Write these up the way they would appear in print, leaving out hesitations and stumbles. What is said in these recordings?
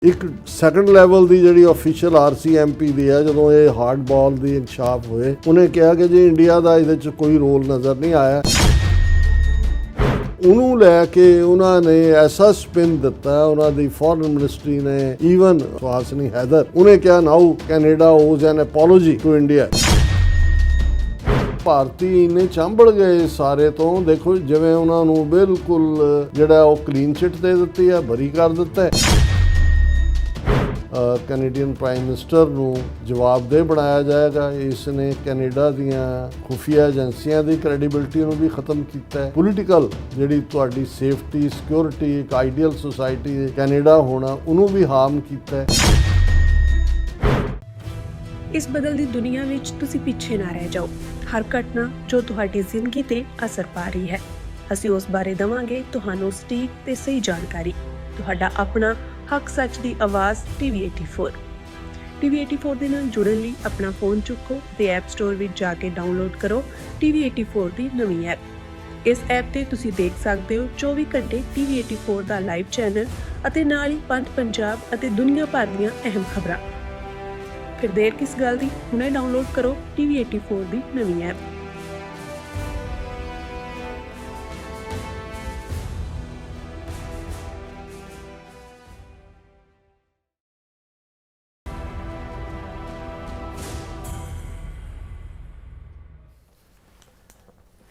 ਇੱਕ second level ਦੀ ਜਿਹੜੀ official RCMP ਦੀ ਹੈ, ਜਦੋਂ ਇਹ ਹਾਰਡ ਬਾਲ ਦੀ ਇਨਕਸ਼ਾਫ ਹੋਏ, ਉਹਨੇ ਕਿਹਾ ਕਿ ਜੀ ਇੰਡੀਆ ਦਾ ਇਹਦੇ 'ਚ ਕੋਈ ਰੋਲ ਨਜ਼ਰ ਨਹੀਂ ਆਇਆ। ਉਹਨੂੰ ਲੈ ਕੇ ਉਹਨਾਂ ਨੇ ਐਸਾ ਸਪਿਨ ਦਿੱਤਾ, ਉਹਨਾਂ ਦੀ ਫੋਰਨ ਮਿਨਿਸਟਰੀ ਨੇ, ਈਵਨ ਸੁਹਾਸਿਨੀ ਹੈਦਰ, ਉਹਨੇ ਕਿਹਾ now Canada owes an apology to India. ਭਾਰਤੀ ਇੰਨੇ ਚਾਂਬੜ ਗਏ ਸਾਰੇ ਤੋਂ, ਦੇਖੋ ਜਿਵੇਂ ਉਹਨਾਂ ਨੂੰ ਬਿਲਕੁਲ ਜਿਹੜਾ ਉਹ ਕਲੀਨ ਚਿੱਟ ਦੇ ਦਿੱਤੀ ਹੈ, ਬਰੀ ਕਰ ਦਿੱਤਾ ਹੈ। ਕੈਨੇਡੀਅਨ ਪ੍ਰਾਈਮ ਮਿਨਿਸਟਰ ਨੂੰ ਜਵਾਬਦੇਹ ਬਣਾਇਆ ਜਾਏਗਾ। ਇਸ ਨੇ ਕੈਨੇਡਾ ਦੀਆਂ ਖੁਫੀਆ ਏਜੰਸੀਆਂ ਦੀ ਕ੍ਰੈਡੀਬਿਲਿਟੀ ਨੂੰ ਵੀ ਖਤਮ ਕੀਤਾ ਹੈ। ਪੋਲੀਟੀਕਲ ਜਿਹੜੀ ਤੁਹਾਡੀ ਸੇਫਟੀ ਸਿਕਿਉਰਿਟੀ, ਇੱਕ ਆਈਡੀਅਲ ਸੁਸਾਇਟੀ ਕੈਨੇਡਾ ਹੋਣਾ, ਉਹਨੂੰ ਵੀ ਹਾਰਮ ਕੀਤਾ ਹੈ। ਇਸ ਬਦਲਦੀ ਦੁਨੀਆ ਵਿੱਚ ਤੁਸੀਂ ਪਿੱਛੇ ਨਾ ਰਹਿ ਜਾਓ। ਹਰ ਘਟਨਾ ਜੋ ਤੁਹਾਡੀ ਜ਼ਿੰਦਗੀ ਤੇ ਅਸਰ ਪਾ ਰਹੀ ਹੈ, ਅਸੀਂ ਉਸ ਬਾਰੇ ਦੇਵਾਂਗੇ ਤੁਹਾਨੂੰ ਸਟੀਕ ਤੇ ਸਹੀ ਜਾਣਕਾਰੀ। ਤੁਹਾਡਾ ਆਪਣਾ ਹੱਕ ਸੱਚ ਦੀ ਆਵਾਜ਼ TV84 TV84 ਦੇ ਨਾਲ ਜੁੜਨ ਲਈ ਆਪਣਾ ਫੋਨ ਚੁੱਕੋ ਤੇ ਐਪ ਸਟੋਰ ਵਿੱਚ ਜਾ ਕੇ ਡਾਊਨਲੋਡ ਕਰੋ TV84 ਦੀ ਨਵੀਂ ਐਪ। ਇਸ ਐਪ ਤੇ ਤੁਸੀਂ ਦੇਖ ਸਕਦੇ ਹੋ 24 ਘੰਟੇ TV84 ਦਾ ਲਾਈਵ ਚੈਨਲ ਅਤੇ ਨਾਲ ਹੀ ਪੰਜ ਪੰਜਾਬ ਅਤੇ ਦੁਨੀਆ ਭਰ ਦੀਆਂ ਅਹਿਮ ਖਬਰਾਂ। ਫਿਰ ਦੇਰ ਕਿਸ ਗੱਲ ਦੀ, ਹੁਣੇ ਡਾਊਨਲੋਡ ਕਰੋ TV84 ਦੀ ਨਵੀਂ app.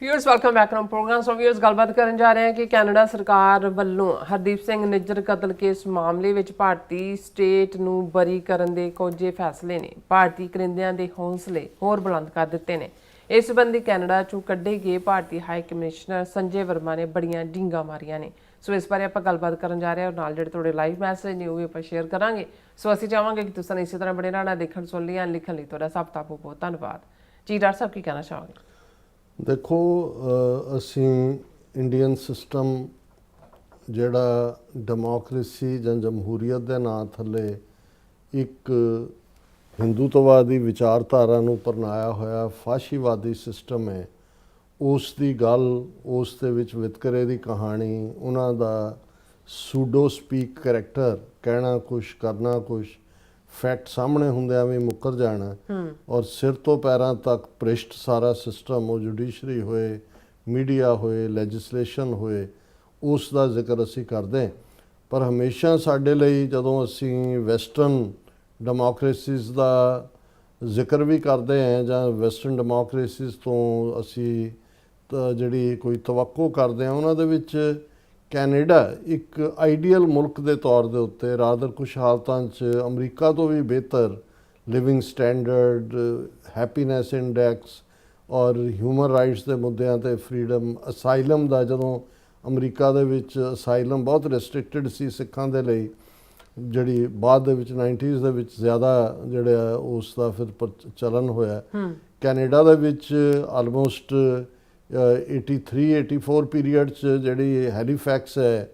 Viewers welcome back to program. So viewers ਗੱਲਬਾਤ ਕਰਨ ਜਾ ਰਹੇ ਹਾਂ ਕਿ ਕੈਨੇਡਾ ਸਰਕਾਰ ਵੱਲੋਂ ਹਰਦੀਪ ਸਿੰਘ ਨਿੱਜਰ ਕਤਲ ਕੇਸ ਮਾਮਲੇ ਵਿੱਚ ਭਾਰਤੀ ਸਟੇਟ ਨੂੰ ਬਰੀ ਕਰਨ ਦੇ ਕੁਝ ਫੈਸਲੇ ਨੇ ਭਾਰਤੀ ਕਰਿੰਦਿਆਂ ਦੇ ਹੌਸਲੇ ਹੋਰ ਬੁਲੰਦ ਕਰ ਦਿੱਤੇ ਨੇ। ਇਸ ਸੰਬੰਧੀ ਕੈਨੇਡਾ ਚੋਂ ਕੱਢੇ ਗਏ ਭਾਰਤੀ ਹਾਈ ਕਮਿਸ਼ਨਰ ਸੰਜੇ ਵਰਮਾ ਨੇ ਬੜੀਆਂ ਢੀਂਗਾਂ ਮਾਰੀਆਂ ਨੇ। ਸੋ ਇਸ ਬਾਰੇ ਆਪਾਂ ਗੱਲਬਾਤ ਕਰਨ ਜਾ ਰਹੇ ਹਾਂ, ਨਾਲ ਜਿਹੜੇ ਤੁਹਾਡੇ ਲਾਈਵ ਮੈਸੇਜ ਨੇ ਉਹ ਵੀ ਆਪਾਂ ਸ਼ੇਅਰ ਕਰਾਂਗੇ। ਸੋ ਅਸੀਂ ਚਾਹਾਂਗੇ ਕਿ ਤੁਸੀਂ ਇਸੇ ਤਰ੍ਹਾਂ ਬੜੇ ਰਹਿਣਾ, ਦੇਖਣ ਸੁਣ ਲਈ ਲਿਖਣ ਲਈ ਤੁਹਾਡਾ ਸਭ ਦਾ ਬਹੁਤ ਬਹੁਤ ਧੰਨਵਾਦ ਜੀ। ਡਾਕਟਰ ਸਾਹਿਬ ਕੀ ਕਹਿਣਾ ਚਾਹੋਗੇ? ਦੇਖੋ, ਅਸੀਂ ਇੰਡੀਅਨ ਸਿਸਟਮ ਜਿਹੜਾ ਡੈਮੋਕ੍ਰੇਸੀ ਜਾਂ ਜਮਹੂਰੀਅਤ ਦੇ ਨਾਂ ਥੱਲੇ ਇੱਕ ਹਿੰਦੂਤਵਾਦੀ ਵਿਚਾਰਧਾਰਾ ਨੂੰ ਅਪਣਾਇਆ ਹੋਇਆ ਫਾਸ਼ੀਵਾਦੀ ਸਿਸਟਮ ਹੈ, ਉਸ ਦੀ ਗੱਲ, ਉਸ ਦੇ ਵਿੱਚ ਵਿਤਕਰੇ ਦੀ ਕਹਾਣੀ, ਉਹਨਾਂ ਦਾ ਸੂਡੋ ਸਪੀਕ ਕਰੈਕਟਰ, ਕਹਿਣਾ ਕੁਛ ਕਰਨਾ ਕੁਛ, ਫੈਕਟ ਸਾਹਮਣੇ ਹੁੰਦਿਆਂ ਵੀ ਮੁੱਕਰ ਜਾਣਾ, ਔਰ ਸਿਰ ਤੋਂ ਪੈਰਾਂ ਤੱਕ ਭ੍ਰਿਸ਼ਟ ਸਾਰਾ ਸਿਸਟਮ, ਉਹ ਜੁਡੀਸ਼ਰੀ ਹੋਏ, ਮੀਡੀਆ ਹੋਏ, ਲੈਜਿਸਲੇਸ਼ਨ ਹੋਏ, ਉਸ ਦਾ ਜ਼ਿਕਰ ਅਸੀਂ ਕਰਦੇ। ਪਰ ਹਮੇਸ਼ਾ ਸਾਡੇ ਲਈ ਜਦੋਂ ਅਸੀਂ ਵੈਸਟਰਨ ਡੈਮੋਕ੍ਰੇਸੀਜ਼ ਦਾ ਜ਼ਿਕਰ ਵੀ ਕਰਦੇ ਹਾਂ ਜਾਂ ਵੈਸਟਰਨ ਡੈਮੋਕ੍ਰੇਸੀਜ਼ ਤੋਂ ਅਸੀਂ ਜਿਹੜੀ ਕੋਈ ਤਵੱਕੋ ਕਰਦੇ ਹਾਂ, ਉਹਨਾਂ ਦੇ ਵਿੱਚ ਕੈਨੇਡਾ ਇੱਕ ਆਈਡੀਅਲ ਮੁਲਕ ਦੇ ਤੌਰ ਦੇ ਉੱਤੇ ਰਾਦਰ ਕੁਛ ਹਾਲਤਾਂ 'ਚ ਅਮਰੀਕਾ ਤੋਂ ਵੀ ਬਿਹਤਰ ਲਿਵਿੰਗ ਸਟੈਂਡਰਡ, ਹੈਪੀਨੈਸ ਇੰਡੈਕਸ ਔਰ ਹਿਊਮਨ ਰਾਈਟਸ ਦੇ ਮੁੱਦਿਆਂ 'ਤੇ ਫਰੀਡਮ, ਅਸਾਈਲਮ ਦਾ, ਜਦੋਂ ਅਮਰੀਕਾ ਦੇ ਵਿੱਚ ਅਸਾਈਲਮ ਬਹੁਤ ਰੈਸਟ੍ਰਿਕਟਡ ਸੀ ਸਿੱਖਾਂ ਦੇ ਲਈ, ਜਿਹੜੀ ਬਾਅਦ ਦੇ ਵਿੱਚ 90s ਦੇ ਵਿੱਚ ਜ਼ਿਆਦਾ ਜਿਹੜਾ ਉਸ ਦਾ ਫਿਰ ਚਲਨ ਹੋਇਆ। ਕੈਨੇਡਾ ਦੇ ਵਿੱਚ ਆਲਮੋਸਟ 83-84 ਪੀਰੀਅਡ 'ਚ ਜਿਹੜੀ ਹੈਲੀਫੈਕਸ ਹੈ,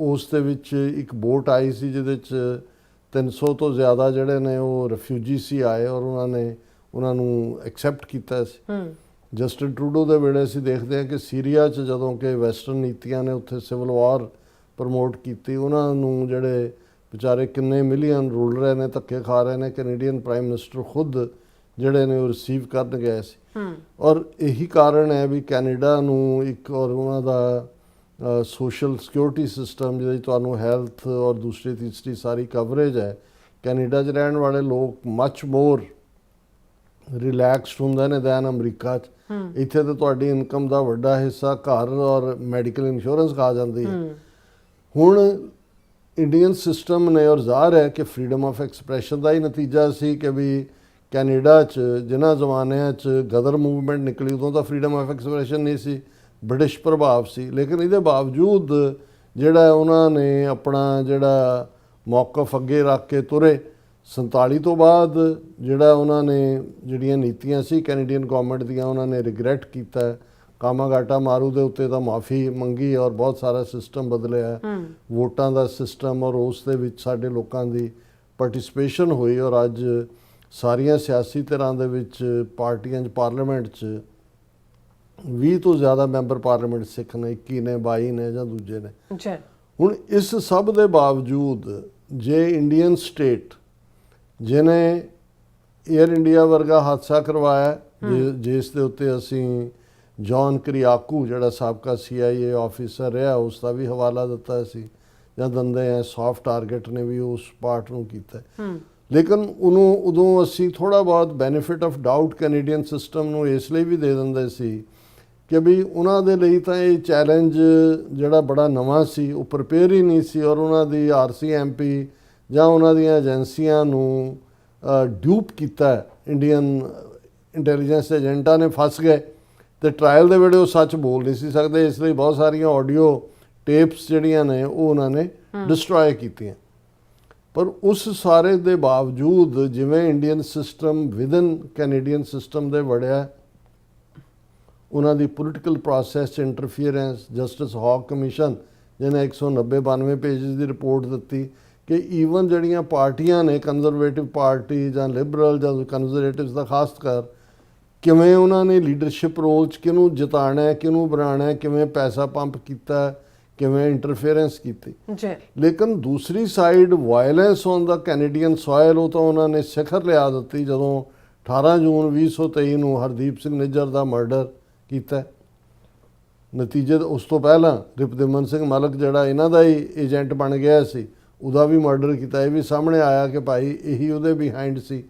ਉਸ ਦੇ ਵਿੱਚ ਇੱਕ ਬੋਟ ਆਈ ਸੀ ਜਿਹਦੇ 'ਚ 300 ਤੋਂ ਜ਼ਿਆਦਾ ਜਿਹੜੇ ਨੇ ਉਹ ਰਿਫਿਊਜੀ ਸੀ ਆਏ, ਔਰ ਉਹਨਾਂ ਨੂੰ ਐਕਸੈਪਟ ਕੀਤਾ ਸੀ। ਜਸਟਿਨ ਟਰੂਡੋ ਦੇ ਵੇਲੇ ਅਸੀਂ ਦੇਖਦੇ ਹਾਂ ਕਿ ਸੀਰੀਆ 'ਚ ਜਦੋਂ ਕਿ ਵੈਸਟਰਨ ਨੀਤੀਆਂ ਨੇ ਉੱਥੇ ਸਿਵਲ ਵਾਰ ਪ੍ਰਮੋਟ ਕੀਤੀ, ਉਹਨਾਂ ਨੂੰ ਜਿਹੜੇ ਵਿਚਾਰੇ ਕਿੰਨੇ ਮਿਲੀਅਨ ਰੁਲ ਰਹੇ ਨੇ, ਧੱਕੇ ਖਾ ਰਹੇ ਨੇ, ਕੈਨੇਡੀਅਨ ਪ੍ਰਾਈਮ ਮਿਨਿਸਟਰ ਖੁਦ ਜਿਹੜੇ ਨੇ ਉਹ ਰਿਸੀਵ ਕਰਨ ਗਏ ਸੀ। ਔਰ ਇਹੀ ਕਾਰਨ ਹੈ ਵੀ ਕੈਨੇਡਾ ਨੂੰ ਇੱਕ, ਔਰ ਉਹਨਾਂ ਦਾ ਸੋਸ਼ਲ ਸਿਕਿਉਰਿਟੀ ਸਿਸਟਮ ਜਿਹਦੇ ਤੁਹਾਨੂੰ ਹੈਲਥ ਔਰ ਦੂਸਰੀ ਤੀਸਰੀ ਸਾਰੀ ਕਵਰੇਜ ਹੈ, ਕੈਨੇਡਾ 'ਚ ਰਹਿਣ ਵਾਲੇ ਲੋਕ ਮੱਚ ਮੋਰ ਰਿਲੈਕਸਡ ਹੁੰਦੇ ਨੇ ਦੈਨ ਅਮਰੀਕਾ 'ਚ। ਇੱਥੇ ਤਾਂ ਤੁਹਾਡੀ ਇਨਕਮ ਦਾ ਵੱਡਾ ਹਿੱਸਾ ਘਰ ਔਰ ਮੈਡੀਕਲ ਇੰਸ਼ੋਰੈਂਸ ਖਾ ਜਾਂਦੀ ਹੈ। ਹੁਣ ਇੰਡੀਅਨ ਸਿਸਟਮ ਨੇ, ਔਰ ਜ਼ਾਹਰ ਹੈ ਕਿ ਫਰੀਡਮ ਆਫ ਐਕਸਪ੍ਰੈਸ਼ਨ ਦਾ ਹੀ ਨਤੀਜਾ ਸੀ ਕਿ ਵੀ ਕੈਨੇਡਾ 'ਚ ਜਿਨ੍ਹਾਂ ਜ਼ਮਾਨਿਆਂ 'ਚ ਗਦਰ ਮੂਵਮੈਂਟ ਨਿਕਲੀ, ਉਦੋਂ ਤਾਂ ਫਰੀਡਮ ਆਫ ਐਕਸਪ੍ਰੈਸ਼ਨ ਨਹੀਂ ਸੀ, ਬ੍ਰਿਟਿਸ਼ ਪ੍ਰਭਾਵ ਸੀ। ਲੇਕਿਨ ਇਹਦੇ ਬਾਵਜੂਦ ਜਿਹੜਾ ਉਹਨਾਂ ਨੇ ਆਪਣਾ ਜਿਹੜਾ ਮੌਕਫ ਅੱਗੇ ਰੱਖ ਕੇ ਤੁਰੇ। 47 ਤੋਂ ਬਾਅਦ ਜਿਹੜਾ ਉਹਨਾਂ ਨੇ ਜਿਹੜੀਆਂ ਨੀਤੀਆਂ ਸੀ ਕੈਨੇਡੀਅਨ ਗੌਰਮੈਂਟ ਦੀਆਂ, ਉਹਨਾਂ ਨੇ ਰਿਗਰੈਟ ਕੀਤਾ। ਕਾਮਾਗਾਟਾ ਮਾਰੂ ਦੇ ਉੱਤੇ ਤਾਂ ਮਾਫੀ ਮੰਗੀ ਔਰ ਬਹੁਤ ਸਾਰਾ ਸਿਸਟਮ ਬਦਲਿਆ, ਵੋਟਾਂ ਦਾ ਸਿਸਟਮ, ਔਰ ਉਸ ਦੇ ਵਿੱਚ ਸਾਡੇ ਲੋਕਾਂ ਦੀ ਪਾਰਟਿਸਪੇਸ਼ਨ ਹੋਈ। ਔਰ ਅੱਜ ਸਾਰੀਆਂ ਸਿਆਸੀ ਧਿਰਾਂ ਦੇ ਵਿੱਚ ਪਾਰਟੀਆਂ 'ਚ ਪਾਰਲੀਮੈਂਟ 'ਚ 20 ਤੋਂ ਜ਼ਿਆਦਾ ਮੈਂਬਰ ਪਾਰਲੀਮੈਂਟ ਸਿੱਖ ਨੇ, 21 ਨੇ, 22 ਨੇ ਜਾਂ ਦੂਜੇ ਨੇ। ਹੁਣ ਇਸ ਸਭ ਦੇ ਬਾਵਜੂਦ ਜੇ ਇੰਡੀਅਨ ਸਟੇਟ ਜਿਹਨੇ ਏਅਰ ਇੰਡੀਆ ਵਰਗਾ ਹਾਦਸਾ ਕਰਵਾਇਆ, ਜਿਸ ਦੇ ਉੱਤੇ ਅਸੀਂ ਜੌਨ ਕਰਿਆਕੂ ਜਿਹੜਾ ਸਾਬਕਾ CIA ਆਫੀਸਰ ਰਿਹਾ ਉਸ ਦਾ ਵੀ ਹਵਾਲਾ ਦਿੱਤਾ ਸੀ, ਜਾਂ ਦਿੰਦੇ ਆ ਸੌਫਟ ਟਾਰਗੇਟ ਨੇ ਵੀ ਉਸ ਪਾਰਟ ਨੂੰ ਕੀਤਾ। ਲੇਕਿਨ ਉਹਨੂੰ ਉਦੋਂ ਅਸੀਂ ਥੋੜ੍ਹਾ ਬਹੁਤ benefit of doubt Canadian system ਨੂੰ ਇਸ ਲਈ ਵੀ ਦੇ ਦਿੰਦੇ ਸੀ ਕਿ ਵੀ ਉਹਨਾਂ ਦੇ ਲਈ ਤਾਂ ਇਹ ਚੈਲੰਜ ਜਿਹੜਾ ਬੜਾ ਨਵਾਂ ਸੀ, ਉਹ ਪ੍ਰਪੇਅਰ ਹੀ ਨਹੀਂ ਸੀ, ਔਰ ਉਹਨਾਂ ਦੀ RCMP ਜਾਂ ਉਹਨਾਂ ਦੀਆਂ ਏਜੰਸੀਆਂ ਨੂੰ ਡਿਊਪ ਕੀਤਾ ਇੰਡੀਅਨ ਇੰਟੈਲੀਜੈਂਸ ਏਜੰਟਾਂ ਨੇ, ਫਸ ਗਏ ਤੇ ਟਰਾਇਲ ਦੇ ਵੇਲੇ ਉਹ ਸੱਚ ਬੋਲ ਨਹੀਂ ਸੀ ਸਕਦੇ, ਇਸ ਲਈ ਬਹੁਤ ਸਾਰੀਆਂ ਆਡੀਓ ਟੇਪਸ ਜਿਹੜੀਆਂ ਨੇ ਉਹ ਉਹਨਾਂ ਨੇ ਡਿਸਟਰੋਏ ਕੀਤੀਆਂ। ਪਰ ਉਸ ਸਾਰੇ ਦੇ ਬਾਵਜੂਦ ਜਿਵੇਂ Indian system within Canadian system ਦੇ ਵੜਿਆ, ਉਹਨਾਂ ਦੀ ਪੋਲੀਟੀਕਲ ਪ੍ਰੋਸੈਸ 'ਚ ਇੰਟਰਫੀਅਰੈਂਸ, ਜਸਟਿਸ ਹੌਕ ਕਮਿਸ਼ਨ ਜਿਹਨੇ 190-92 ਪੇਜਸ ਦੀ ਰਿਪੋਰਟ ਦਿੱਤੀ ਕਿ ਈਵਨ ਜਿਹੜੀਆਂ ਪਾਰਟੀਆਂ ਨੇ, ਕੰਜ਼ਰਵੇਟਿਵ ਪਾਰਟੀ ਜਾਂ ਲਿਬਰਲ ਜਾਂ ਕੰਜ਼ਰਵੇਟਿਵਸ ਦਾ ਖਾਸ ਕਰ, ਕਿਵੇਂ ਉਹਨਾਂ ਨੇ ਲੀਡਰਸ਼ਿਪ ਰੋਲ 'ਚ ਕਿਹਨੂੰ ਜਿਤਾਉਣਾ, ਕਿਹਨੂੰ ਬਣਾਉਣਾ, ਕਿਵੇਂ ਪੈਸਾ ਪੰਪ ਕੀਤਾ, ਕਿਵੇਂ ਇੰਟਰਫੇਰੈਂਸ ਕੀਤੀ ਜੀ। ਲੇਕਿਨ ਦੂਸਰੀ side violence on the Canadian soil, ਉਹ ਤਾਂ ਉਹਨਾਂ ਨੇ ਸਿਖਰ ਲਿਆ ਦਿੱਤੀ ਜਦੋਂ 18 ਜੂਨ 2023 ਨੂੰ ਹਰਦੀਪ ਸਿੰਘ ਨਿੱਜਰ ਦਾ ਮਰਡਰ ਕੀਤਾ। ਨਤੀਜੇ ਉਸ ਤੋਂ ਪਹਿਲਾਂ ਰਿਪਦਮਨ ਸਿੰਘ ਮਲਕ ਜਿਹੜਾ ਇਹਨਾਂ ਦਾ ਹੀ ਏਜੰਟ ਬਣ ਗਿਆ ਸੀ, ਉਹਦਾ ਵੀ ਮਰਡਰ ਕੀਤਾ। ਇਹ ਵੀ ਸਾਹਮਣੇ ਆਇਆ ਕਿ ਭਾਈ ਇਹੀ ਉਹਦੇ ਬਿਹਾਈਂਡ ਸੀ,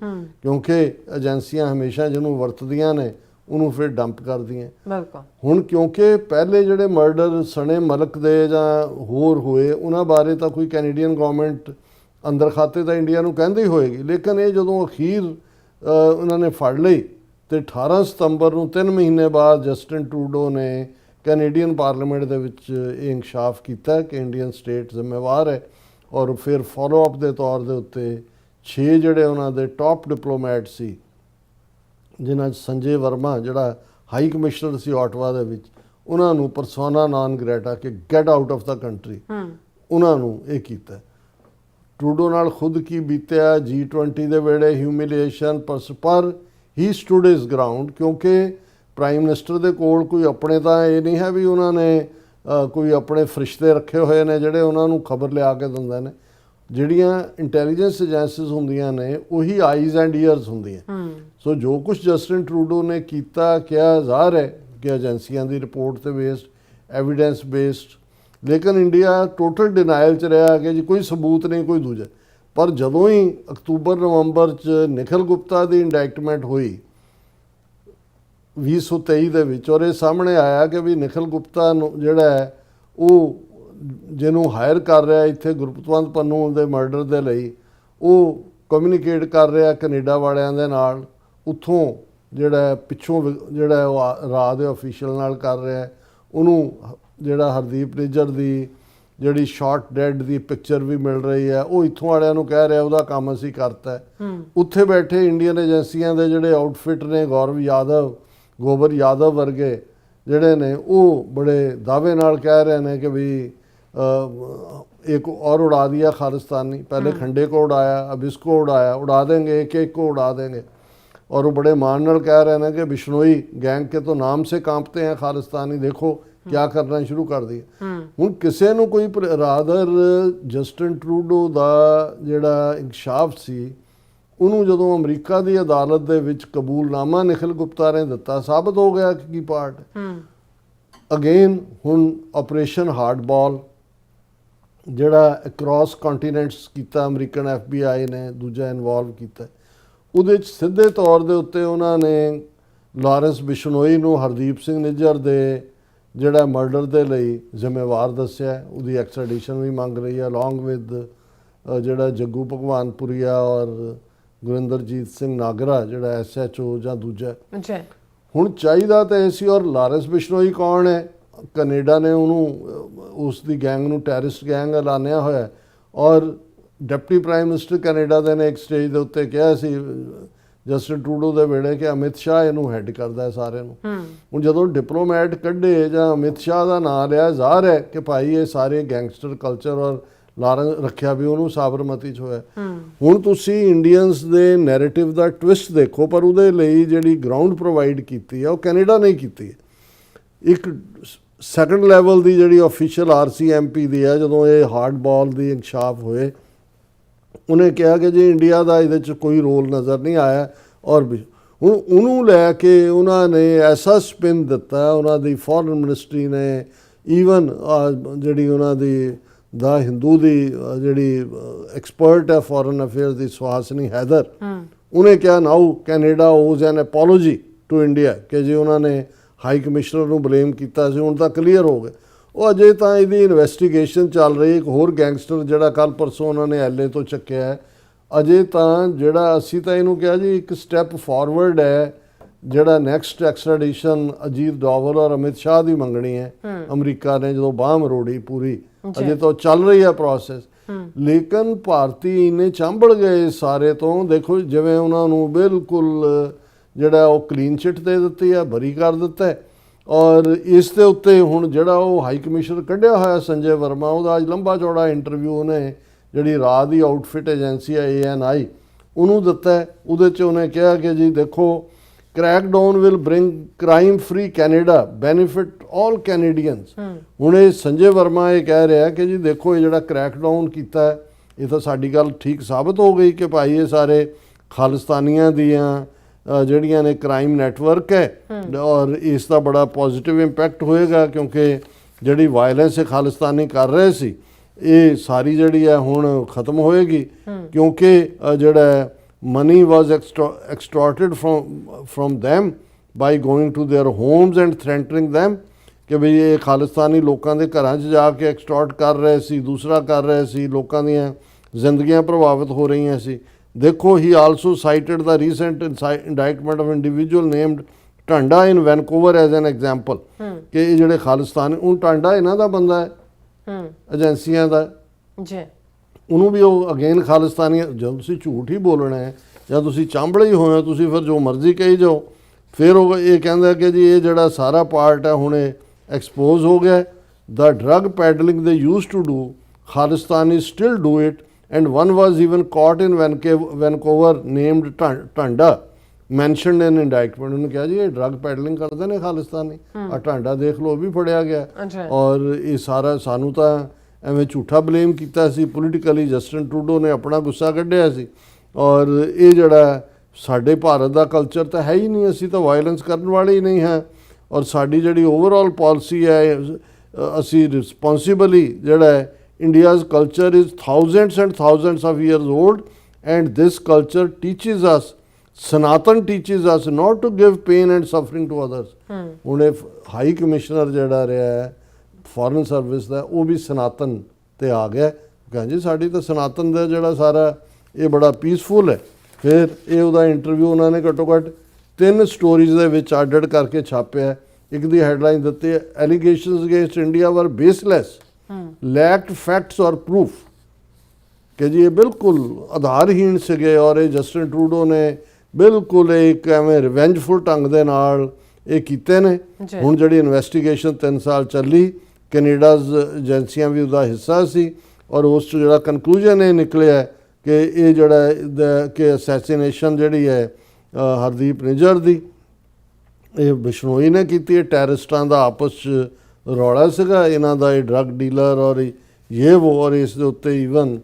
ਕਿਉਂਕਿ ਏਜੰਸੀਆਂ ਹਮੇਸ਼ਾ ਜਿਹਨੂੰ ਵਰਤਦੀਆਂ ਨੇ ਉਹਨੂੰ ਫਿਰ ਡੰਪ ਕਰਦੀਆਂ। ਬਿਲਕੁਲ। ਹੁਣ ਕਿਉਂਕਿ ਪਹਿਲੇ ਜਿਹੜੇ ਮਰਡਰ ਸਣੇ ਮਲਕ ਦੇ ਜਾਂ ਹੋਰ ਹੋਏ, ਉਹਨਾਂ ਬਾਰੇ ਤਾਂ ਕੋਈ ਕੈਨੇਡੀਅਨ ਗਵਰਨਮੈਂਟ ਅੰਦਰ ਖਾਤੇ ਤਾਂ ਇੰਡੀਆ ਨੂੰ ਕਹਿੰਦੀ ਹੋਏਗੀ, ਲੇਕਿਨ ਇਹ ਜਦੋਂ ਅਖੀਰ ਉਹਨਾਂ ਨੇ ਫੜ ਲਈ ਤੇ 18 ਸਤੰਬਰ ਨੂੰ 3 ਮਹੀਨੇ ਬਾਅਦ ਜਸਟਿਨ ਟਰੂਡੋ ਨੇ ਕੈਨੇਡੀਅਨ ਪਾਰਲੀਮੈਂਟ ਦੇ ਵਿੱਚ ਇਹ ਇਨਕਸ਼ਾਫ ਕੀਤਾ ਕਿ ਇੰਡੀਅਨ ਸਟੇਟ ਜ਼ਿੰਮੇਵਾਰ ਹੈ। ਔਰ ਫਿਰ ਫੋਲੋ ਅਪ ਦੇ ਤੌਰ ਦੇ ਉੱਤੇ 6 ਜਿਹੜੇ ਉਹਨਾਂ ਦੇ ਟੌਪ ਡਿਪਲੋਮੈਟ ਸੀ, ਜਿਨ੍ਹਾਂ 'ਚ ਸੰਜੇ ਵਰਮਾ ਜਿਹੜਾ ਹਾਈ ਕਮਿਸ਼ਨਰ ਸੀ ਆਟਵਾ ਦੇ ਵਿੱਚ, ਉਹਨਾਂ ਨੂੰ ਪਰਸੋਨਾ ਨਾਨ ਗ੍ਰੈਟਾ ਕਿ get out of the country, ਉਹਨਾਂ ਨੂੰ ਇਹ ਕੀਤਾ। ਟਰੂਡੋ ਨਾਲ ਖੁਦ ਕੀ ਬੀਤਿਆ G20 ਦੇ ਵੇਲੇ ਹਿਊਮਿਲੀਏਸ਼ਨ, ਪਰ ਹੀ ਸਟੂਡ ਹਿਸ ਗਰਾਊਂਡ, ਕਿਉਂਕਿ ਪ੍ਰਾਈਮ ਮਿਨਿਸਟਰ ਦੇ ਕੋਲ ਕੋਈ ਆਪਣੇ ਤਾਂ ਇਹ ਨਹੀਂ ਹੈ ਵੀ ਉਹਨਾਂ ਨੇ ਕੋਈ ਆਪਣੇ ਫਰਿਸ਼ਤੇ ਰੱਖੇ ਹੋਏ ਨੇ ਜਿਹੜੇ ਉਹਨਾਂ ਨੂੰ ਖਬਰ ਲਿਆ ਕੇ ਦਿੰਦੇ ਨੇ। ਜਿਹੜੀਆਂ ਇੰਟੈਲੀਜੈਂਸ ਏਜੰਸੀਜ਼ ਹੁੰਦੀਆਂ ਨੇ ਉਹੀ ਆਈਜ਼ ਐਂਡ ਈਅਰਸ ਹੁੰਦੀਆਂ। ਸੋ ਜੋ ਕੁਝ ਜਸਟਿਨ ਟਰੂਡੋ ਨੇ ਕੀਤਾ, ਕਿਹਾ ਜ਼ਾਹਰ ਹੈ ਕਿ ਏਜੰਸੀਆਂ ਦੀ ਰਿਪੋਰਟ ਤੇ ਬੇਸਡ, ਐਵੀਡੈਂਸ ਬੇਸਡ, ਲੇਕਿਨ ਇੰਡੀਆ ਟੋਟਲ ਡਿਨਾਇਲ 'ਚ ਰਿਹਾ ਕਿ ਜੀ ਕੋਈ ਸਬੂਤ ਨਹੀਂ, ਕੋਈ ਦੂਜਾ। ਪਰ ਜਦੋਂ ਹੀ ਅਕਤੂਬਰ-ਨਵੰਬਰ 'ਚ ਨਿਖਿਲ ਗੁਪਤਾ ਦੀ ਇੰਡਾਇਕਟਮੈਂਟ ਹੋਈ 2023 ਦੇ ਵਿੱਚ, ਔਰ ਇਹ ਸਾਹਮਣੇ ਆਇਆ ਕਿ ਵੀ ਨਿਖਿਲ ਗੁਪਤਾ ਨੂੰ ਜਿਹੜਾ ਹੈ ਉਹ ਜਿਹਨੂੰ ਹਾਇਰ ਕਰ ਰਿਹਾ ਇੱਥੇ ਗੁਰਪਤਵੰਤ ਪੰਨੂ ਦੇ ਮਰਡਰ ਦੇ ਲਈ, ਉਹ ਕਮਿਊਨੀਕੇਟ ਕਰ ਰਿਹਾ ਕੈਨੇਡਾ ਵਾਲਿਆਂ ਦੇ ਨਾਲ, ਉੱਥੋਂ ਜਿਹੜਾ ਪਿੱਛੋਂ ਜਿਹੜਾ ਉਹ ਰਾਹ ਦੇ ਅਫੀਸ਼ੀਅਲ ਨਾਲ ਕਰ ਰਿਹਾ। ਉਹਨੂੰ ਜਿਹੜਾ ਹਰਦੀਪ ਨਿੱਜਰ ਦੀ ਜਿਹੜੀ ਸ਼ਾਟ ਡੈਡ ਦੀ ਪਿਕਚਰ ਵੀ ਮਿਲ ਰਹੀ ਹੈ, ਉਹ ਇੱਥੋਂ ਵਾਲਿਆਂ ਨੂੰ ਕਹਿ ਰਿਹਾ ਉਹਦਾ ਕੰਮ ਅਸੀਂ ਕਰਤਾ। ਉੱਥੇ ਬੈਠੇ ਇੰਡੀਅਨ ਏਜੰਸੀਆਂ ਦੇ ਜਿਹੜੇ ਆਊਟਫਿਟ ਨੇ, ਗੋਬਰ ਯਾਦਵ ਵਰਗੇ ਜਿਹੜੇ ਨੇ, ਉਹ ਬੜੇ ਦਾਅਵੇ ਨਾਲ ਕਹਿ ਰਹੇ ਨੇ ਕਿ ਵੀ एक और उड़ा दिया खालिस्तानी, पहले खंडे को उड़ाया, अब इसको उड़ाया, उड़ा देंगे, एक एक को उड़ा देंगे। और वो बड़े मान नाल कह रहे हैं कि बिश्नोई गैंग के तो नाम से कांपते हैं खालिस्तानी, देखो क्या करना शुरू कर दिया। हुण किसी नूं कोई रादर जस्टिन ट्रूडो दा जिहड़ा इंकशाफ सी, ਉਹਨੂੰ ਜਦੋਂ ਅਮਰੀਕਾ ਦੀ ਅਦਾਲਤ ਦੇ ਵਿੱਚ ਕਬੂਲਨਾਮਾ ਨਿਖਿਲ ਗੁਪਤਾ ਨੇ ਦਿੱਤਾ, ਸਾਬਤ ਹੋ ਗਿਆ ਕਿ ਕੀ ਪਾਰਟ। ਅਗੇਨ ਹੁਣ ਆਪਰੇਸ਼ਨ ਹਾਰਡਬਾਲ ਜਿਹੜਾ ਅਕ੍ਰੋਸ ਕੰਟੀਨੈਂਟਸ ਕੀਤਾ, ਅਮਰੀਕਨ FBI ਨੇ ਦੂਜਾ ਇਨਵੋਲਵ ਕੀਤਾ, ਉਹਦੇ 'ਚ ਸਿੱਧੇ ਤੌਰ ਦੇ ਉੱਤੇ ਉਹਨਾਂ ਨੇ ਲਾਰੈਂਸ ਬਿਸ਼ਨੋਈ ਨੂੰ ਹਰਦੀਪ ਸਿੰਘ ਨਿੱਜਰ ਦੇ ਜਿਹੜਾ ਮਰਡਰ ਦੇ ਲਈ ਜ਼ਿੰਮੇਵਾਰ ਦੱਸਿਆ। ਉਹਦੀ ਐਕਸਟ੍ਰੈਡੀਸ਼ਨ ਵੀ ਮੰਗ ਰਹੀ ਹੈ, ਅਲੋਂਗ ਵਿਦ ਜਿਹੜਾ ਜੱਗੂ ਭਗਵਾਨਪੁਰੀਆ ਔਰ ਗੁਰਿੰਦਰਜੀਤ ਸਿੰਘ ਨਾਗਰਾ ਜਿਹੜਾ SHO ਜਾਂ ਦੂਜਾ। ਹੁਣ ਚਾਹੀਦਾ ਤਾਂ ਇਹ ਸੀ। ਔਰ ਲਾਰੈਂਸ ਬਿਸ਼ਨੋਈ ਕੌਣ ਹੈ? ਕੈਨੇਡਾ ਨੇ ਉਹਨੂੰ ਉਸ ਦੀ ਗੈਂਗ ਨੂੰ ਟੈਰਰਿਸਟ ਗੈਂਗ ਐਲਾਨਿਆ ਹੋਇਆ। ਔਰ ਡਿਪਟੀ ਪ੍ਰਾਈਮ ਮਿਨਿਸਟਰ ਕੈਨੇਡਾ ਦੇ ਨੇ ਇੱਕ ਸਟੇਜ ਦੇ ਉੱਤੇ ਕਿਹਾ ਸੀ ਜਸਟਿਨ ਟਰੂਡੋ ਦੇ ਵੇਲੇ ਕਿ ਅਮਿਤ ਸ਼ਾਹ ਇਹਨੂੰ ਹੈਡ ਕਰਦਾ ਹੈ ਸਾਰਿਆਂ ਨੂੰ। ਹੁਣ ਜਦੋਂ ਡਿਪਲੋਮੈਟ ਕੱਢੇ ਜਾਂ ਅਮਿਤ ਸ਼ਾਹ ਦਾ ਨਾਂ ਲਿਆ, ਜ਼ਾਹਰ ਹੈ ਕਿ ਭਾਈ ਇਹ ਸਾਰੇ ਗੈਂਗਸਟਰ ਕਲਚਰ ਔਰ ਲਾਰੈਂਸ ਰੱਖਿਆ ਵੀ ਉਹਨੂੰ ਸਾਬਰਮਤੀ 'ਚ ਹੋਇਆ। ਹੁਣ ਤੁਸੀਂ ਇੰਡੀਅਨਸ ਦੇ ਨੈਰੇਟਿਵ ਦਾ ਟਵਿਸਟ ਦੇਖੋ, ਪਰ ਉਹਦੇ ਲਈ ਜਿਹੜੀ ਗਰਾਊਂਡ ਪ੍ਰੋਵਾਈਡ ਕੀਤੀ ਹੈ ਉਹ ਕੈਨੇਡਾ ਨੇ ਕੀਤੀ ਹੈ। ਇੱਕ ਸੈਕੰਡ ਲੈਵਲ ਦੀ ਜਿਹੜੀ ਆਫੀਸ਼ੀਅਲ RCMP ਦੀ ਹੈ, ਜਦੋਂ ਇਹ ਹਾਰਡ ਬਾਲ ਦੀ ਇਨਕਸ਼ਾਫ ਹੋਏ ਉਹਨੇ ਕਿਹਾ ਕਿ ਜੀ ਇੰਡੀਆ ਦਾ ਇਹਦੇ 'ਚ ਕੋਈ ਰੋਲ ਨਜ਼ਰ ਨਹੀਂ ਆਇਆ। ਔਰ ਹੁਣ ਉਹਨੂੰ ਲੈ ਕੇ ਉਹਨਾਂ ਨੇ ਐਸਾ ਸਪਿਨ ਦਿੱਤਾ, ਉਹਨਾਂ ਦੀ ਫੋਰਨ ਮਿਨਿਸਟਰੀ ਨੇ, ਈਵਨ ਜਿਹੜੀ ਉਹਨਾਂ ਦੀ ਦਾ ਹਿੰਦੂ ਦੀ ਜਿਹੜੀ ਐਕਸਪਰਟ ਹੈ ਫੋਰਨ ਅਫੇਅਰਸ ਦੀ, ਸੁਹਾਸਿਨੀ ਹੈਦਰ, ਉਹਨੇ ਕਿਹਾ now Canada owes an apology to India, ਕਿ ਜੇ ਉਹਨਾਂ ਨੇ ਹਾਈ ਕਮਿਸ਼ਨਰ ਨੂੰ ਬਲੇਮ ਕੀਤਾ ਸੀ, ਹੁਣ ਤਾਂ ਕਲੀਅਰ ਹੋ ਗਿਆ। ਉਹ ਅਜੇ ਤਾਂ ਇਹਦੀ ਇਨਵੈਸਟੀਗੇਸ਼ਨ ਚੱਲ ਰਹੀ। ਇੱਕ ਹੋਰ ਗੈਂਗਸਟਰ ਜਿਹੜਾ ਕੱਲ੍ਹ ਪਰਸੋਂ ਉਹਨਾਂ ਨੇ LA ਤੋਂ ਚੱਕਿਆ ਹੈ, ਅਜੇ ਤਾਂ ਜਿਹੜਾ ਅਸੀਂ ਤਾਂ ਇਹਨੂੰ ਕਿਹਾ ਜੀ ਇੱਕ ਸਟੈਪ ਫਾਰਵਰਡ ਹੈ, ਜਿਹੜਾ ਨੈਕਸਟ ਐਕਸਟ੍ਰੈਡੀਸ਼ਨ ਅਜੀਤ ਡੋਵਲ ਔਰ ਅਮਿਤ ਸ਼ਾਹ ਦੀ ਮੰਗਣੀ ਹੈ ਅਮਰੀਕਾ ਨੇ, ਜਦੋਂ ਬਾਂਹ ਮਰੋੜੀ ਪੂਰੀ, ਅਜੇ ਤਾਂ ਚੱਲ ਰਹੀ ਹੈ ਪ੍ਰੋਸੈਸ। ਲੇਕਿਨ ਭਾਰਤੀ ਇੰਨੇ ਚਾਂਬੜ ਗਏ ਸਾਰੇ ਤੋਂ, ਦੇਖੋ ਜਿਵੇਂ ਉਹਨਾਂ ਨੂੰ ਬਿਲਕੁਲ ਜਿਹੜਾ ਉਹ ਕਲੀਨ ਚਿੱਟ ਦੇ ਦਿੱਤੀ ਹੈ, ਬਰੀ ਕਰ ਦਿੱਤਾ ਹੈ। ਔਰ ਇਸ ਦੇ ਉੱਤੇ ਹੁਣ ਜਿਹੜਾ ਉਹ ਹਾਈ ਕਮਿਸ਼ਨਰ ਕੱਢਿਆ ਹੋਇਆ ਸੰਜੇ ਵਰਮਾ, ਉਹਦਾ ਅੱਜ ਲੰਬਾ ਚੌੜਾ ਇੰਟਰਵਿਊ ਉਹਨੇ ਜਿਹੜੀ ਰਾਹ ਦੀ ਆਊਟਫਿਟ ਏਜੰਸੀ ਹੈ ANI ਉਹਨੂੰ ਦਿੱਤਾ। ਉਹਦੇ 'ਚ ਉਹਨੇ ਕਿਹਾ ਕਿ ਜੀ ਦੇਖੋ, crackdown will bring crime free Canada, benefit all Canadians। ਹੁਣ ਇਹ ਸੰਜੇ ਵਰਮਾ ਇਹ ਕਹਿ ਰਿਹਾ ਕਿ ਜੀ ਦੇਖੋ, ਇਹ ਜਿਹੜਾ ਕ੍ਰੈਕਡਾਊਨ ਕੀਤਾ ਹੈ, ਇਹ ਤਾਂ ਸਾਡੀ ਗੱਲ ਠੀਕ ਸਾਬਤ ਹੋ ਗਈ ਕਿ ਭਾਈ ਇਹ ਸਾਰੇ ਖਾਲਿਸਤਾਨੀਆਂ ਦੀਆਂ ਜਿਹੜੀਆਂ ਨੇ ਕ੍ਰਾਈਮ ਨੈਟਵਰਕ ਹੈ, ਔਰ ਇਸ ਦਾ ਬੜਾ ਪੋਜ਼ਿਟਿਵ ਇੰਪੈਕਟ ਹੋਏਗਾ, ਕਿਉਂਕਿ ਜਿਹੜੀ ਵਾਇਲੈਂਸ ਇਹ ਖਾਲਿਸਤਾਨੀ ਕਰ ਰਹੇ ਸੀ, ਇਹ ਸਾਰੀ ਜਿਹੜੀ ਹੈ ਹੁਣ ਖਤਮ ਹੋਏਗੀ, ਕਿਉਂਕਿ ਜਿਹੜਾ money was extorted from them by going to their homes and threatening them, ਕਿ ਵੀ ਇਹ ਖਾਲਿਸਤਾਨੀ ਲੋਕਾਂ ਦੇ ਘਰਾਂ 'ਚ ਜਾ ਕੇ ਐਕਸਟੋਰਟ ਕਰ ਰਹੇ ਸੀ, ਦੂਸਰਾ ਕਰ ਰਹੇ ਸੀ, ਲੋਕਾਂ ਦੀਆਂ ਜ਼ਿੰਦਗੀਆਂ ਪ੍ਰਭਾਵਿਤ ਹੋ ਰਹੀਆਂ ਸੀ। ਦੇਖੋ, he also cited the recent indictment of individual named Tanda in Vancouver as an example, ਕਿ ਇਹ ਜਿਹੜੇ ਖਾਲਿਸਤਾਨ, ਉਹ ਟਾਂਡਾ ਇਹਨਾਂ ਦਾ ਬੰਦਾ ਹੈ, ਏਜੰਸੀਆਂ ਦਾ ਜੀ, ਉਹਨੂੰ ਵੀ ਉਹ ਅਗੇਨ ਖਾਲਿਸਤਾਨੀ। ਜਦੋਂ ਤੁਸੀਂ ਝੂਠ ਹੀ ਬੋਲਣਾ ਹੈ ਜਾਂ ਤੁਸੀਂ ਚਾਂਬੜੇ ਹੀ ਹੋਏ ਹੋ, ਤੁਸੀਂ ਫਿਰ ਜੋ ਮਰਜ਼ੀ ਕਹੀ ਜਾਓ। ਫਿਰ ਉਹ ਇਹ ਕਹਿੰਦਾ ਕਿ ਜੀ ਇਹ ਜਿਹੜਾ ਸਾਰਾ ਪਾਰਟ ਹੈ ਹੁਣ ਇਹ ਐਕਸਪੋਜ਼ ਹੋ ਗਿਆ। The drug peddling they used to do, Khalistani still do it, and one was even caught in Vancouver named Tanda mentioned in indictment. ਉਹਨੇ ਕਿਹਾ ਜੀ ਇਹ ਡਰਗ ਪੈਡਲਿੰਗ ਕਰਦੇ ਨੇ ਖਾਲਿਸਤਾਨੀ, ਆ ਟਾਂਡਾ ਦੇਖ ਲਓ, ਉਹ ਵੀ ਫੜਿਆ ਗਿਆ। ਔਰ ਇਹ ਸਾਰਾ ਸਾਨੂੰ ਤਾਂ ਐਵੇਂ ਝੂਠਾ ਬਲੇਮ ਕੀਤਾ ਸੀ ਪੋਲੀਟੀਕਲੀ, ਜਸਟਿਨ ਟਰੂਡੋ ਨੇ ਆਪਣਾ ਗੁੱਸਾ ਕੱਢਿਆ ਸੀ। ਔਰ ਇਹ ਜਿਹੜਾ ਸਾਡੇ ਭਾਰਤ ਦਾ ਕਲਚਰ ਤਾਂ ਹੈ ਹੀ ਨਹੀਂ, ਅਸੀਂ ਤਾਂ ਵਾਇਲੈਂਸ ਕਰਨ ਵਾਲੇ ਹੀ ਨਹੀਂ ਹੈ। ਔਰ ਸਾਡੀ ਜਿਹੜੀ ਓਵਰਆਲ ਪਾਲਿਸੀ ਹੈ, ਅਸੀਂ ਰਿਸਪੌਂਸਿਬਲੀ ਜਿਹੜਾ ਹੈ, India's culture is thousands and thousands of years old, and this culture teaches us, Sanatan teaches us not to give pain and suffering to others. ਹੁਣ ਇਹ ਹਾਈ ਕਮਿਸ਼ਨਰ ਜਿਹੜਾ ਰਿਹਾ ਹੈ ਫੋਰਨ ਸਰਵਿਸ ਦਾ, ਉਹ ਵੀ ਸਨਾਤਨ ਤੇ ਆ ਗਿਆ। ਕਹਿੰਦੇ ਸਾਡੀ ਤਾਂ ਸਨਾਤਨ ਦਾ ਜਿਹੜਾ ਸਾਰਾ ਇਹ ਬੜਾ ਪੀਸਫੁਲ ਹੈ। ਫਿਰ ਇਹ ਉਹਦਾ ਇੰਟਰਵਿਊ ਉਹਨਾਂ ਨੇ ਘੱਟੋ ਘੱਟ 3 ਸਟੋਰੀਜ਼ ਦੇ ਵਿੱਚ ਅੱਡ ਕਰਕੇ ਛਾਪਿਆ। ਇੱਕ ਦੀ ਹੈਡਲਾਈਨ ਦਿੱਤੀ ਹੈ, ਐਲੀਗੇਸ਼ਨਸ ਅਗੇਂਸਟ ਇੰਡੀਆ ਵਰ ਬੇਸਲੈਸ, ਲੈਕਡ ਫੈਕਟਸ ਔਰ ਪ੍ਰੂਫ, ਕਿ ਜੀ ਇਹ ਬਿਲਕੁਲ ਆਧਾਰਹੀਣ ਸੀਗੇ। ਔਰ ਇਹ ਜਸਟਿਨ ਟਰੂਡੋ ਨੇ ਬਿਲਕੁਲ ਇੱਕ ਐਵੇਂ ਰਿਵੈਂਜਫੁਲ ਢੰਗ ਦੇ ਨਾਲ ਇਹ ਕੀਤੇ ਨੇ। ਹੁਣ ਜਿਹੜੀ ਇਨਵੈਸਟੀਗੇਸ਼ਨ 3 ਸਾਲ ਚੱਲੀ, ਕੈਨੇਡਾਜ਼ ਏਜੰਸੀਆਂ ਵੀ ਉਹਦਾ ਹਿੱਸਾ ਸੀ, ਔਰ ਉਸ 'ਚ ਜਿਹੜਾ ਕਨਕਲੂਜਨ ਇਹ ਨਿਕਲਿਆ ਕਿ ਇਹ ਜਿਹੜਾ ਕਿ ਅਸੈਸੀਨੇਸ਼ਨ ਜਿਹੜੀ ਹੈ ਹਰਦੀਪ ਨਿੱਜਰ ਦੀ, ਇਹ ਬਿਸ਼ਨੋਈ ਨੇ ਕੀਤੀ ਹੈ। ਟੈਰਰਿਸਟਾਂ ਦਾ ਆਪਸ 'ਚ ਰੌਲਾ ਸੀਗਾ, ਇਹਨਾਂ ਦਾ ਇਹ ਡਰੱਗ ਡੀਲਰ ਔਰ ਇਹ ਵੋ, ਔਰ ਇਸ ਦੇ ਉੱਤੇ ਈਵਨ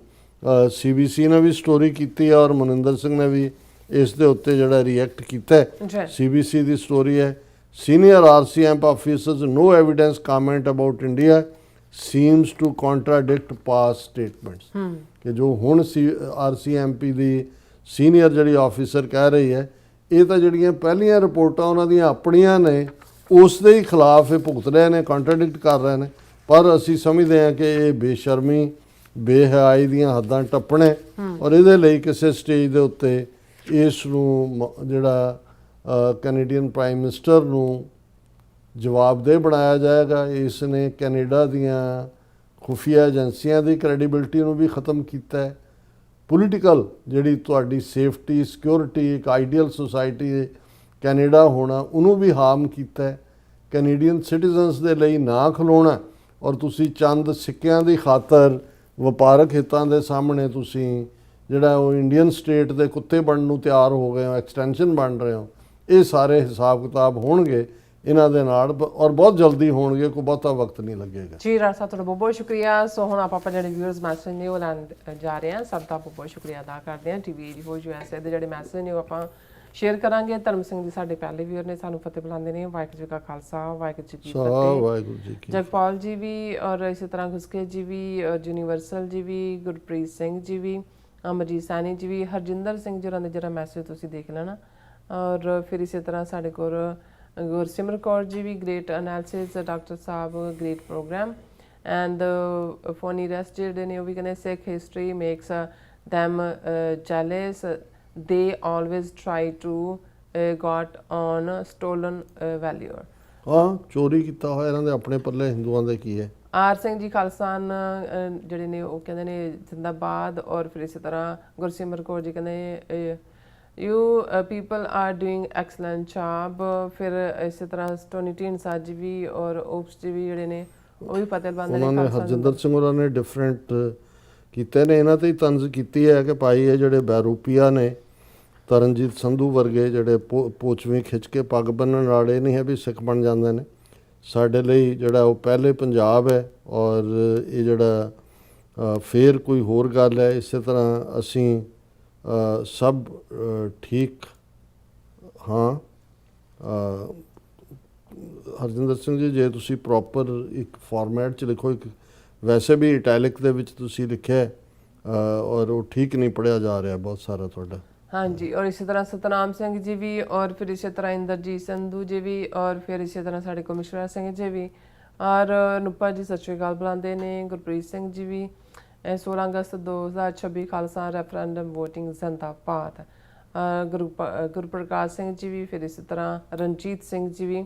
CBC ਨੇ ਵੀ ਸਟੋਰੀ ਕੀਤੀ ਹੈ, ਔਰ ਮਨਿੰਦਰ ਸਿੰਘ ਨੇ ਵੀ ਇਸ ਦੇ ਉੱਤੇ ਜਿਹੜਾ ਰਿਐਕਟ ਕੀਤਾ। CBC ਦੀ ਸਟੋਰੀ ਹੈ, senior RCMP officers no evidence comment about India seems to contradict past statements। ਕਿ ਜੋ ਹੁਣ RCMP ਦੀ ਸੀਨੀਅਰ ਜਿਹੜੀ ਆਫਿਸਰ ਕਹਿ ਰਹੀ ਹੈ, ਇਹ ਤਾਂ ਜਿਹੜੀਆਂ ਪਹਿਲੀਆਂ ਰਿਪੋਰਟਾਂ ਉਹਨਾਂ ਦੀਆਂ ਆਪਣੀਆਂ ਨੇ, ਉਸ ਦੇ ਹੀ ਖਿਲਾਫ ਇਹ ਭੁਗਤ ਰਹੇ ਨੇ, ਕੰਟਰਾਡਿਕਟ ਕਰ ਰਹੇ ਨੇ। ਪਰ ਅਸੀਂ ਸਮਝਦੇ ਹਾਂ ਕਿ ਇਹ ਬੇਸ਼ਰਮੀ, ਬੇਹਯਾਈ ਦੀਆਂ ਹੱਦਾਂ ਟੱਪਣੇ, ਔਰ ਇਹਦੇ ਲਈ ਕਿਸੇ ਸਟੇਜ ਦੇ ਉੱਤੇ ਇਸ ਨੂੰ ਜਿਹੜਾ ਕੈਨੇਡੀਅਨ ਪ੍ਰਾਈਮ ਮਿਨਿਸਟਰ ਨੂੰ ਜਵਾਬਦੇਹ ਬਣਾਇਆ ਜਾਏਗਾ। ਇਸ ਨੇ ਕੈਨੇਡਾ ਦੀਆਂ ਖੁਫੀਆ ਏਜੰਸੀਆਂ ਦੀ ਕ੍ਰੈਡੀਬਿਲਿਟੀ ਨੂੰ ਵੀ ਖਤਮ ਕੀਤਾ ਹੈ। ਪੋਲੀਟੀਕਲ ਜਿਹੜੀ ਤੁਹਾਡੀ ਸੇਫਟੀ, ਸਿਕਿਉਰਿਟੀ, ਇੱਕ ਆਈਡੀਅਲ ਸੁਸਾਇਟੀ ਕੈਨੇਡਾ ਹੋਣਾ, ਉਹਨੂੰ ਵੀ ਹਾਰਮ ਕੀਤਾ ਹੈ। ਕੈਨੇਡੀਅਨ ਸਿਟੀਜ਼ਨਸ ਦੇ ਲਈ ਨਾ ਖਲੋਣਾ, ਔਰ ਤੁਸੀਂ ਚੰਦ ਸਿੱਕਿਆਂ ਦੀ ਖਾਤਰ ਵਪਾਰਕ ਹਿੱਤਾਂ ਦੇ ਸਾਹਮਣੇ ਤੁਸੀਂ ਜਿਹੜਾ ਉਹ ਇੰਡੀਅਨ ਸਟੇਟ ਦੇ ਕੁੱਤੇ ਬਣਨ ਨੂੰ ਤਿਆਰ ਹੋ ਗਏ ਹੋ, ਐਕਸਟੈਂਸ਼ਨ ਬਣ ਰਹੇ ਹੋ। ਇਹ ਸਾਰੇ ਹਿਸਾਬ ਕਿਤਾਬ ਹੋਣਗੇ ਇਹਨਾਂ ਦੇ ਨਾਲ ਔਰ ਬਹੁਤ ਜਲਦੀ ਹੋਣਗੇ, ਕੋਈ ਬਹੁਤਾ ਵਕਤ ਨਹੀਂ ਲੱਗੇਗਾ। ਜੀ ਰਾਜ ਸਾਹਿਬ ਤੁਹਾਡਾ ਬਹੁਤ ਬਹੁਤ ਸ਼ੁਕਰੀਆ। ਸੋ ਹੁਣ ਆਪਾਂ ਜਿਹੜੇ ਵਿਊਅਰਸ ਮੈਸੇਜ ਨੇ ਉਹ ਲੈਣ ਜਾ ਰਹੇ ਹਾਂ। ਸਭ ਦਾ ਬਹੁਤ ਬਹੁਤ ਸ਼ੁਕਰੀਆ ਅਦਾ ਕਰਦੇ ਹਾਂ। ਟੀਵੀ 84 USA ਦੇ ਜਿਹੜੇ ਮੈਸੇਜ ਨੇ ਉਹ ਆਪਾਂ ਸ਼ੇਅਰ ਕਰਾਂਗੇ। ਧਰਮ ਸਿੰਘ ਜੀ ਸਾਡੇ ਪਹਿਲੇ ਵੀਰ ਨੇ, ਸਾਨੂੰ ਫਤਿਹ ਬੁਲਾਉਂਦੇ ਨੇ। ਵਾਹਿਗੁਰੂ ਜੀ ਕਾ ਖਾਲਸਾ, ਵਾਹਿਗੁਰੂ ਜੀ ਕੀ ਫਤਿਹ। ਵਾਹਿਗੁਰੂ ਜੀ ਕੀ ਜਗਪਾਲ ਜੀ ਵੀ ਔਰ ਇਸੇ ਤਰ੍ਹਾਂ ਗੁਸਕੇ ਜੀ ਵੀ, ਯੂਨੀਵਰਸਲ ਜੀ ਵੀ, ਗੁਰਪ੍ਰੀਤ ਸਿੰਘ ਜੀ ਵੀ, ਅਮਰਜੀਤ ਸੈਣੀ ਜੀ ਵੀ, ਹਰਜਿੰਦਰ ਸਿੰਘ ਜੀ ਹੋਰਾਂ ਦੇ ਜਿਹੜਾ ਮੈਸੇਜ ਤੁਸੀਂ ਦੇਖ ਲੈਣਾ। ਔਰ ਫਿਰ ਇਸੇ ਤਰ੍ਹਾਂ ਸਾਡੇ ਕੋਲ ਗੁਰਸਿਮਰ ਕੌਰ ਜੀ ਵੀ, great analysis doctor sahib, great program. And ਫੋਨੀ ਰੈਸਟ ਜਿਹੜੇ ਨੇ ਉਹ ਵੀ ਕਹਿੰਦੇ Sikh history makes them jealous. They always try to got on stolen value. ਹਾਂ, ਚੋਰੀ ਕੀਤਾ ਹੋਇਆ ਇਹਨਾਂ ਦੇ ਆਪਣੇ ਪੱਲੇ, ਹਿੰਦੂਆਂ ਦੇ ਕੀ ਹੈ। ਆਰ ਸਿੰਘ ਜੀ ਖਾਲਸਾਨ ਜਿਹੜੇ ਨੇ ਉਹ ਕਹਿੰਦੇ ਨੇ ਜ਼ਿੰਦਾਬਾਦ। ਔਰ ਫਿਰ ਇਸੇ ਤਰ੍ਹਾਂ ਗੁਰਸਿਮਰ ਕੌਰ ਜੀ ਕਹਿੰਦੇ you people are doing excellent job. ਫਿਰ ਇਸੇ ਤਰ੍ਹਾਂ ਟੋਨੀ ਢੀਂਡਸਾ ਜੀ ਵੀ ਔਰ ਓਪਸ ਜੀ ਵੀ ਜਿਹੜੇ ਨੇ ਉਹ ਵੀ ਫਤਿਹ ਬੰਦੇ ਨੇ। ਉਹਨਾਂ ਨੇ ਹਰਜਿੰਦਰ ਸਿੰਘ ਹੋਰਾਂ ਨੇ ਡਿਫਰੈਂਟ ਕੀਤੇ ਨੇ, ਇਹਨਾਂ ਤੇ ਹੀ ਤੰਜ਼ ਕੀਤੀ ਹੈ ਕਿ ਭਾਈ ਇਹ ਜਿਹੜੇ ਬੈਰੂਪੀਆ ਨੇ, ਤਰਨਜੀਤ ਸੰਧੂ ਵਰਗੇ ਜਿਹੜੇ ਪੋਚਵੀਂ ਖਿੱਚ ਕੇ ਪੱਗ ਬੰਨਣ ਵਾਲੇ ਨਹੀਂ ਹੈ ਵੀ ਸਿੱਖ ਬਣ ਜਾਂਦੇ ਨੇ। ਸਾਡੇ ਲਈ ਜਿਹੜਾ ਉਹ ਪਹਿਲੇ ਪੰਜਾਬ ਹੈ। ਔਰ ਇਹ ਜਿਹੜਾ ਫੇਰ ਕੋਈ ਹੋਰ ਗੱਲ ਹੈ। ਇਸੇ ਤਰ੍ਹਾਂ ਅਸੀਂ ਸਭ ਠੀਕ ਹਾਂ। ਹਰਜਿੰਦਰ ਸਿੰਘ ਜੀ, ਜੇ ਤੁਸੀਂ ਪ੍ਰੋਪਰ ਇੱਕ ਫਾਰਮੈਟ 'ਚ ਲਿਖੋ, ਇੱਕ ਵੈਸੇ ਵੀ ਇਟੈਲਿਕ ਦੇ ਵਿੱਚ ਤੁਸੀਂ ਲਿਖਿਆ ਔਰ ਉਹ ਠੀਕ ਨਹੀਂ ਪੜ੍ਹਿਆ ਜਾ ਰਿਹਾ ਬਹੁਤ ਸਾਰਾ ਤੁਹਾਡਾ। ਹਾਂਜੀ, ਔਰ ਇਸੇ ਤਰ੍ਹਾਂ ਸਤਨਾਮ ਸਿੰਘ ਜੀ ਵੀ, ਔਰ ਫਿਰ ਇਸੇ ਤਰ੍ਹਾਂ ਇੰਦਰਜੀਤ ਸੰਧੂ ਜੀ ਵੀ, ਔਰ ਫਿਰ ਇਸੇ ਤਰ੍ਹਾਂ ਸਾਡੇ ਕੋਲ ਮਿਸ਼ਰਾ ਸਿੰਘ ਜੀ ਵੀ, ਔਰ ਨੂਪਾ ਜੀ ਸਤਿ ਸ਼੍ਰੀ ਅਕਾਲ ਬੁਲਾਉਂਦੇ ਨੇ। ਗੁਰਪ੍ਰੀਤ ਸਿੰਘ ਜੀ ਵੀ 16 ਅਗਸਤ 2026 ਖਾਲਸਾ ਰੈਫਰੈਂਡਮ ਵੋਟਿੰਗ ਜ਼ਿੰਦਾਬਾਦ। ਗੁਰਪ੍ਰਕਾਸ਼ ਸਿੰਘ ਜੀ ਵੀ, ਫਿਰ ਇਸੇ ਤਰ੍ਹਾਂ ਰਣਜੀਤ ਸਿੰਘ ਜੀ ਵੀ,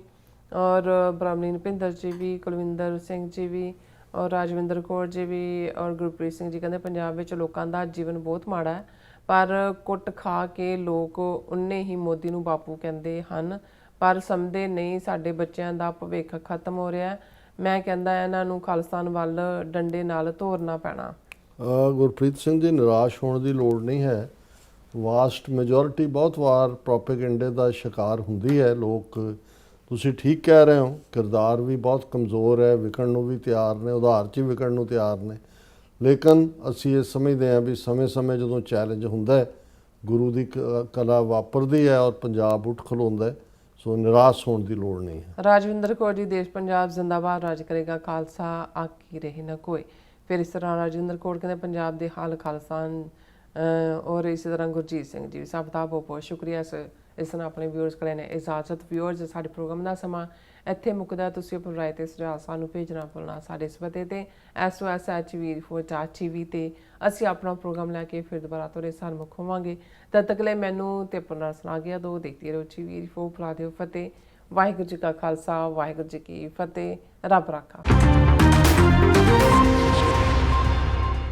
ਔਰ ਬ੍ਰਾਹਮਣੀ ਨਪਿੰਦਰ ਜੀ ਵੀ, ਕੁਲਵਿੰਦਰ ਸਿੰਘ ਜੀ ਵੀ, ਔਰ ਰਾਜਵਿੰਦਰ ਕੌਰ ਜੀ ਵੀ, ਔਰ ਗੁਰਪ੍ਰੀਤ ਸਿੰਘ ਜੀ ਕਹਿੰਦੇ ਪੰਜਾਬ ਵਿੱਚ ਲੋਕਾਂ ਦਾ ਜੀਵਨ ਬਹੁਤ ਮਾੜਾ ਹੈ, ਪਰ ਕੁੱਟ ਖਾ ਕੇ ਲੋਕ ਉਨੇ ਹੀ ਮੋਦੀ ਨੂੰ ਬਾਪੂ ਕਹਿੰਦੇ ਹਨ, ਪਰ ਸਮਝਦੇ ਨਹੀਂ ਸਾਡੇ ਬੱਚਿਆਂ ਦਾ ਭਵਿੱਖ ਖਤਮ ਹੋ ਰਿਹਾ। ਮੈਂ ਕਹਿੰਦਾ ਇਹਨਾਂ ਨੂੰ ਖਾਲਿਸਤਾਨ ਵੱਲ ਡੰਡੇ ਨਾਲ ਤੋਰਨਾ ਪੈਣਾ। ਗੁਰਪ੍ਰੀਤ ਸਿੰਘ ਜੀ, ਨਿਰਾਸ਼ ਹੋਣ ਦੀ ਲੋੜ ਨਹੀਂ ਹੈ। ਵਾਸਟ ਮੈਜੋਰਿਟੀ ਬਹੁਤ ਵਾਰ ਪ੍ਰੋਪੇਗੈਂਡੇ ਦਾ ਸ਼ਿਕਾਰ ਹੁੰਦੀ ਹੈ। ਲੋਕ, ਤੁਸੀਂ ਠੀਕ ਕਹਿ ਰਹੇ ਹੋ, ਕਿਰਦਾਰ ਵੀ ਬਹੁਤ ਕਮਜ਼ੋਰ ਹੈ, ਵਿਕਣ ਨੂੰ ਵੀ ਤਿਆਰ ਨੇ, ਉਧਾਰ 'ਚ ਹੀ ਵਿਕਣ ਨੂੰ ਤਿਆਰ ਨੇ। ਲੇਕਿਨ ਅਸੀਂ ਇਹ ਸਮਝਦੇ ਹਾਂ ਵੀ ਸਮੇਂ-ਸਮੇਂ ਜਦੋਂ ਚੈਲੰਜ ਹੁੰਦਾ ਹੈ, ਗੁਰੂ ਦੀ ਕਲਾ ਵਾਪਰਦੀ ਹੈ ਔਰ ਪੰਜਾਬ ਉੱਠ ਖਲੋਂਦਾ ਹੈ। ਸੋ ਨਿਰਾਸ਼ ਹੋਣ ਦੀ ਲੋੜ ਨਹੀਂ ਹੈ। ਰਾਜਵਿੰਦਰ ਕੌਰ ਜੀ, ਦੇਸ਼ ਪੰਜਾਬ ਜ਼ਿੰਦਾਬਾਦ, ਰਾਜ ਕਰੇਗਾ ਖਾਲਸਾ, ਆਕੀ ਰਹੇ ਨਾ ਕੋਈ। ਫਿਰ ਇਸ ਤਰ੍ਹਾਂ ਰਾਜਵਿੰਦਰ ਕੌਰ ਕਹਿੰਦੇ ਪੰਜਾਬ ਦੇ ਹਾਲ ਖਾਲਸਾਨ। ਔਰ ਇਸੇ ਤਰ੍ਹਾਂ ਗੁਰਜੀਤ ਸਿੰਘ ਜੀ, ਸਭ ਦਾ ਬਹੁਤ ਬਹੁਤ ਸ਼ੁਕਰੀਆ। ਇਸ ਨਾਲ ਆਪਣੇ ਵਿਊਅਰਸ ਕੋਲ ਨੇ ਇਜਾਜ਼ਤ। ਵਿਊਅਰਸ, ਸਾਡੇ ਪ੍ਰੋਗਰਾਮ ਦਾ ਸਮਾਂ ਇੱਥੇ ਮੁੱਕਦਾ। ਤੁਸੀਂ ਆਪਣੀ ਰਾਏ ਤੇ ਸੁਝਾਅ ਸਾਨੂੰ ਭੇਜਣਾ ਭੁੱਲਣਾ ਸਾਡੇ ਇਸ ਪਤੇ ਤੇ SOS@tv ਤੇ ਅਸੀਂ ਆਪਣਾ ਪ੍ਰੋਗਰਾਮ ਲੈ ਕੇ ਫਿਰ ਦੁਬਾਰਾ ਤੁਹਾਡੇ ਸਾਹਮਣੇ ਹੋਵਾਂਗੇ। ਤਦ ਤੱਕ ਲਈ ਮੈਨੂੰ ਤੇ ਆਪਣਾ ਸੁਣਾ ਗਿਆ ਦੋ ਦੇਖਦੀ ਰਹੋ TV 4 ਫਤਿਹ। ਵਾਹਿਗੁਰੂ ਜੀ ਕਾ ਖਾਲਸਾ, ਵਾਹਿਗੁਰੂ ਜੀ ਕੀ ਫਤਿਹ। ਰੱਬ ਰਾਖਾ।